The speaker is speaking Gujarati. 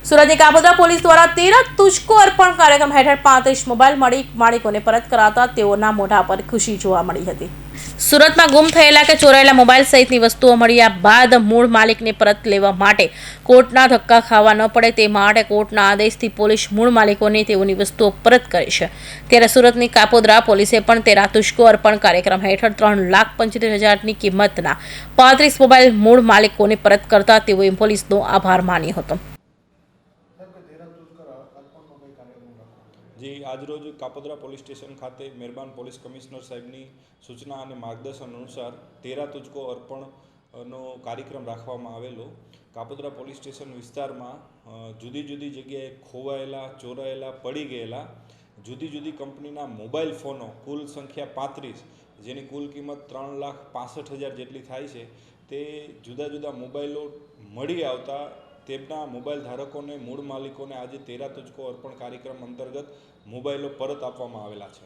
સુરતની કાપોદ્રા પોલીસ દ્વારા 13 તુજકો અર્પણ કાર્યક્રમ હેઠળ 35 મોબાઈલ માલિકોને પરત કરાતા તેઓના મોઢા પર ખુશી જોવા મળી હતી। સુરતમાં ગુમ થયેલા કે ચોરાયેલા મોબાઈલ સહિતની વસ્તુઓ મળ્યા બાદ મૂળ માલિકને પરત લેવા માટે કોર્ટના ધક્કા ખાવા ન પડે તે માટે કોર્ટના આદેશથી પોલીસ મૂળ માલિકોને તેઓની વસ્તુઓ પરત કરે છે। ત્યારે સુરતની કાપોદ્રા પોલીસે પણ 13 તુજકો અર્પણ કાર્યક્રમ હેઠળ 3,75,000ની કિંમતના 35 મોબાઈલ મૂળ માલિકોને પરત કરતા તેઓએ પોલીસનો આભાર માન્યો હતો। जी આજરોજ કાપોદ્રા પોલીસ સ્ટેશન ખાતે મહેરબાન પોલીસ કમિશનર સાહેબની સૂચના અને માર્ગદર્શન અનુસાર 13 તુજકો અર્પણનો કાર્યક્રમ રાખવામાં આવેલો। કાપોદ્રા પોલીસ સ્ટેશન વિસ્તારમાં જુદી જુદી જગ્યાએ ખોવાયેલા, ચોરાયેલા, પડી ગયેલા જુદી જુદી કંપનીના મોબાઈલ ફોનો કુલ સંખ્યા 35 જેની કુલ કિંમત 3,65,000 જેટલી થાય છે તે જુદા જુદા મોબાઈલો મળી આવતા તેમના મોબાઈલ ધારકોને મૂળ માલિકોને આજે 13 તુજકો અર્પણ કાર્યક્રમ અંતર્ગત મોબાઈલો પરત આપવામાં આવેલા છે।